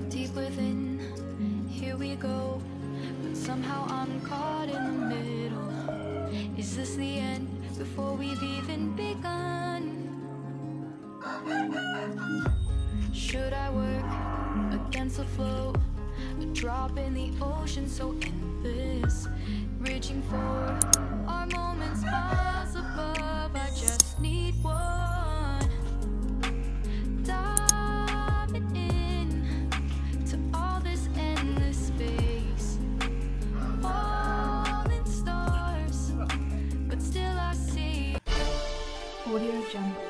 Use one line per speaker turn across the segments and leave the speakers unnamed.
Deep within, here we go, but somehow I'm caught in the middle. Is this the end before we've even begun? Should I work against the flow, a drop in the ocean so endless, reaching for our moments miles above? I just need one. Diving in to all this endless space, falling stars, but still I see.
Audio Jungle.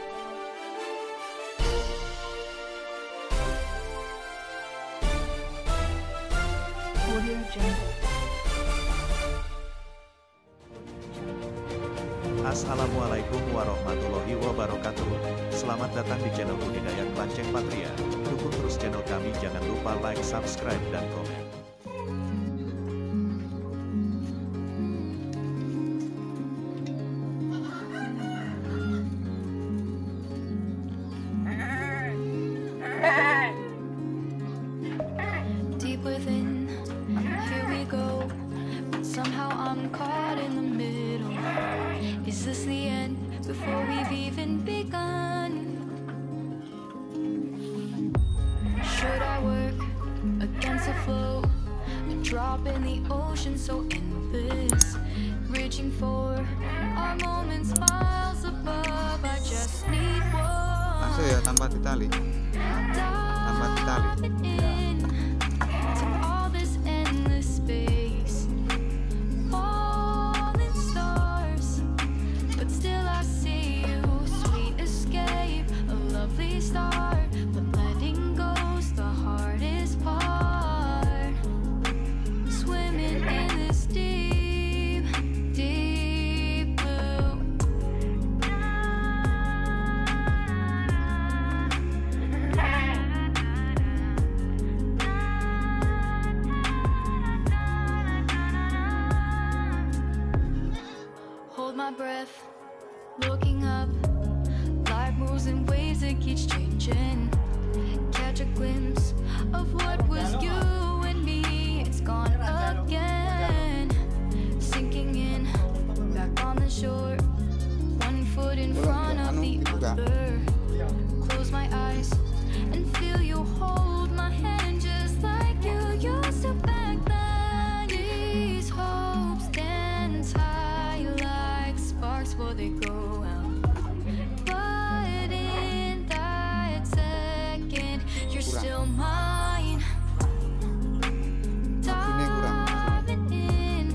Audio Jungle.
Assalamualaikum warahmatullahi wabarakatuh. Selamat datang di channel Budidaya Klanceng Patria. Dukung terus channel kami, jangan lupa like, subscribe, dan komen.
Deep within, here we go, but somehow I'm caught in the middle. Is this the end before we've even begun? Should I work against the flow, a drop in the ocean so endless, reaching for our moments miles above? I just need one.
Langsung ya, tanpa ditali. Tanpa ditali.
To all this endless space, falling stars, but still I see you. Sweet escape, a lovely start, but letting go's the hardest part. Swimming in this deep, deep blue. Hold my breath, looking up. Life moves in ways that keeps changing. Catch a glimpse of what was you and me. It's gone again. Sinking in, back on the shore. One foot in front of the other. Close my eyes and feel you hold my hand just like you used to back then. These hopes dance high like sparks before they go out. But in that second, you're still mine. Diving in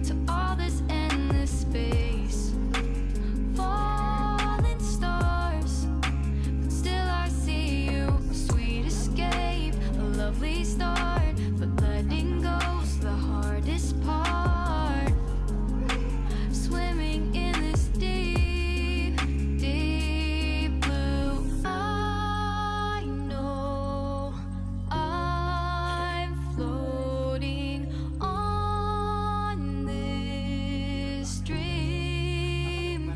to all this endless space, falling stars, but still I see you. A sweet escape, a lovely start, but letting go's the hardest part. Swimming in this deep, deep blue. I know I'm floating on this dream,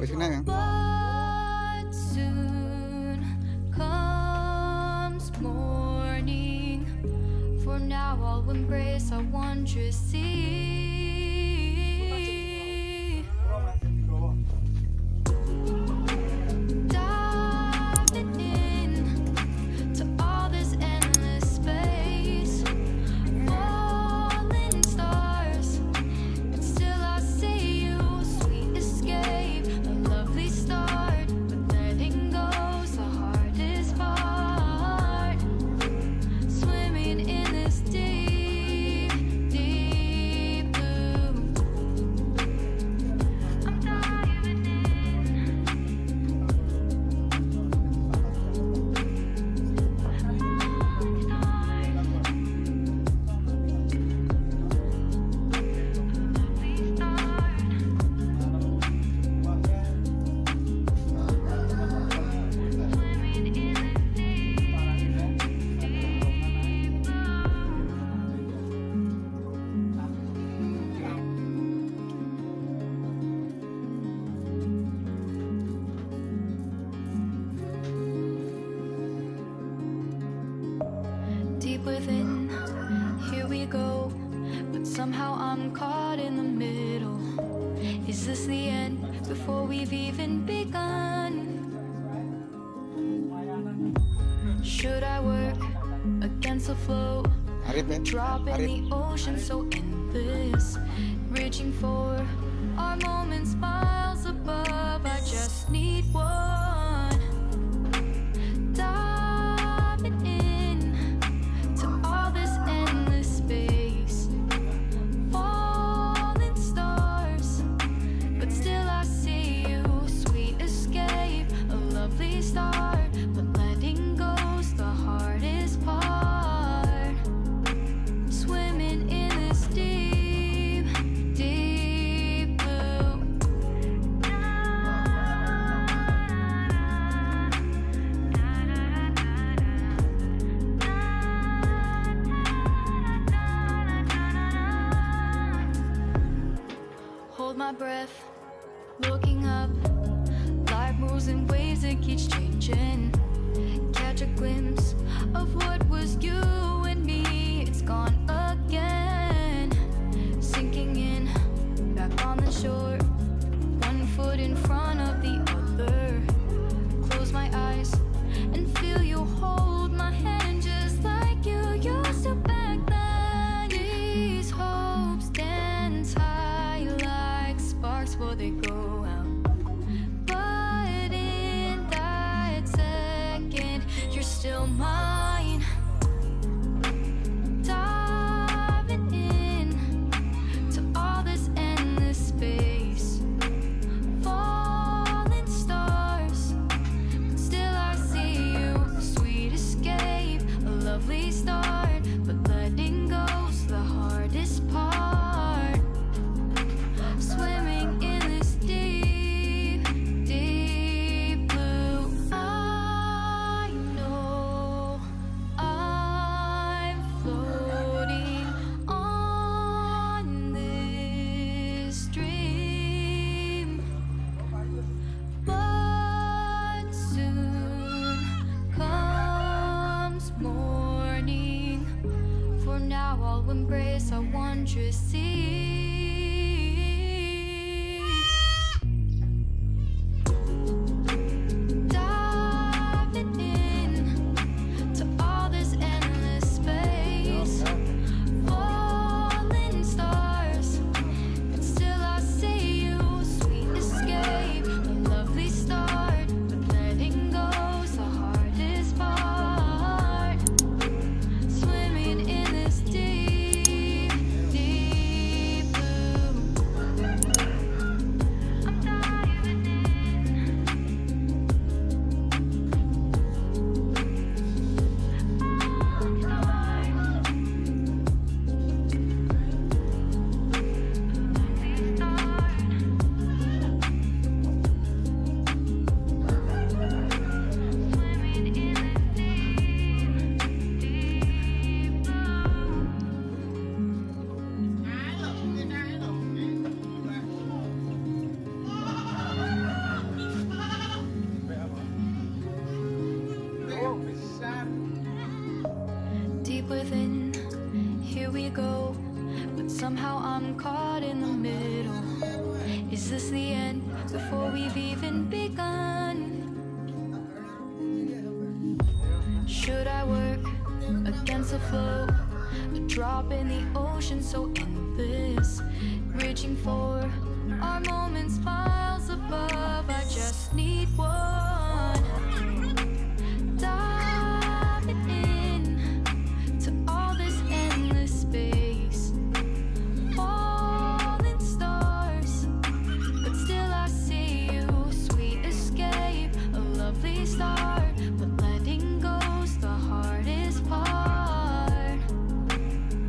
Wis kena ya?
but soon comes morning. For now I'll embrace our wondrous sea. Diving in to all this endless space, falling stars, but still I see you. Sweet escape, a lovely start, but letting go's the hardest part. Swimming in this deep, deep blue. Deep within, here we go, but somehow I'm caught in the middle. Is this the end before we've even begun? Should I work against the flow? Drop in the ocean so endless, reaching for our moments miles above. I just need one. Diving in to all this endless space, falling stars, but still I see you. Sweet escape, a lovely start, but letting go's the hardest part. Swimming in this deep, deep blue. Hold my breath, looking up. Life moves in ways that keeps changing. Catch a glimpse of what was you and me. It's gone again. Sinking in, back on the shore. One foot in front of the other. Close my eyes and feel you hold my hand just like you used to back then. These hopes dance high like sparks before they go out. But in that second, you're still mine. Diving in to all this endless space, falling stars, but still I see you. Sweet escape, a lovely start, but letting go's the hardest part. Swimming in this deep, deep blue. I know I'm floating on this dream, but soon comes morning. For now I'll embrace our wondrous sea. Diving in to all this endless space, falling stars, but still I see you. Sweet escape, a lovely start, but letting go's the hardest part. Swimming in this deep, deep blue. I'm diving in. Deep within, here we go, but somehow I'm caught in the middle. Is this the end before we've even begun? Should I work against the flow? A drop in the ocean so endless, reaching for our moments miles above. I just need one. Diving in to all this endless space, falling stars, but still I see you. Sweet escape, a lovely start, but letting go's the hardest part.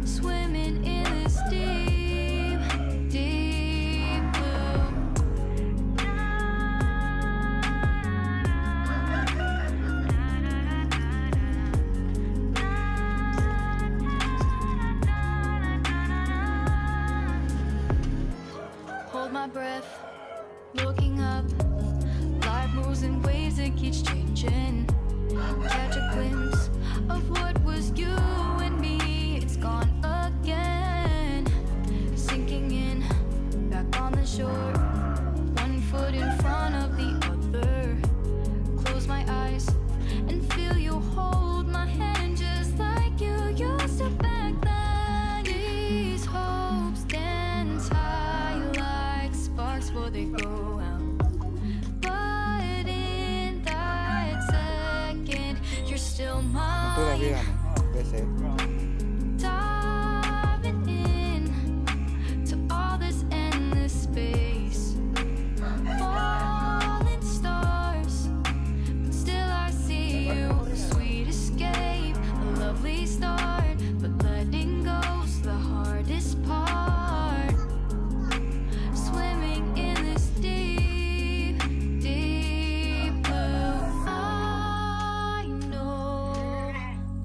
Swimming in this deep, deep blue. Diving in to all this endless space. Falling stars, but still I see you. Sweet escape, a lovely start, but letting go's the hardest part. Swimming in this deep, deep blue. I know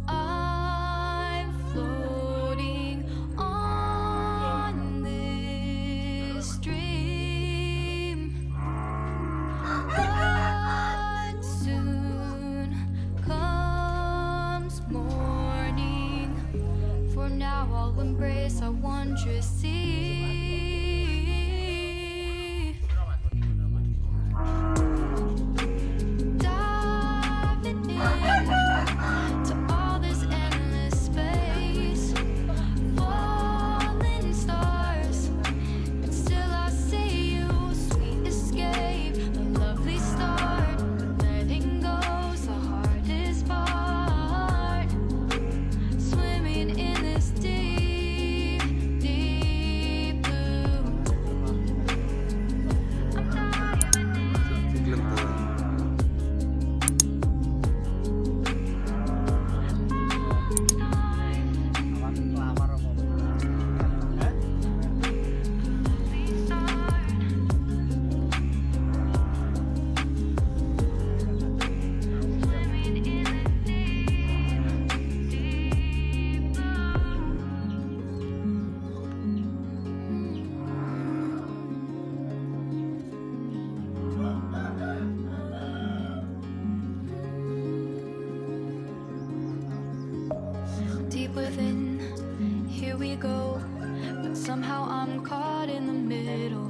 I'm floating on this dream, but soon comes morning. For now I'll embrace our wondrous sea. Diving in to all this endless space. Falling stars, but still I see you. Sweet escape, a lovely start. Letting go's the hardest part. Swimming in this deep, deep blue. I'm diving deep within, here we go. But somehow I'm caught in the middle.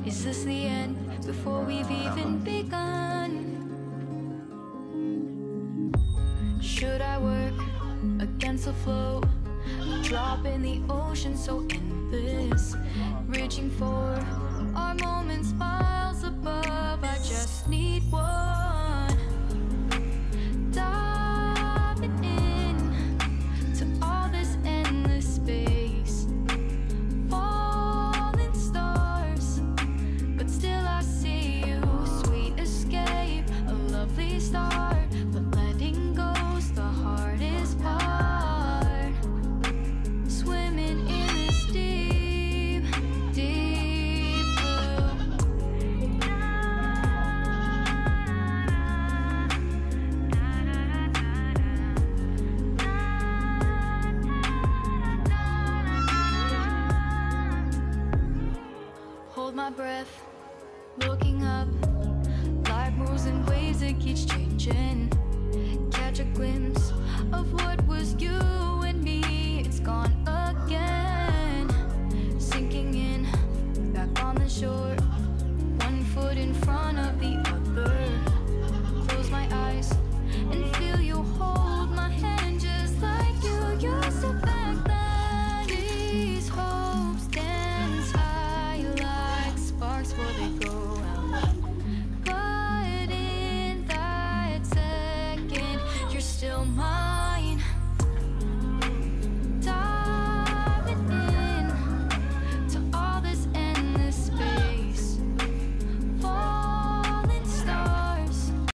Is this the end before we've even begun? Should I work against the flow? A drop in the ocean so endless. Reaching for our moments miles above. I just need one. Diving in to all this endless space. Falling stars, but still I see you. Sweet escape, a lovely start, but letting go's the hardest part. Swimming in this deep, deep blue. Hold my breath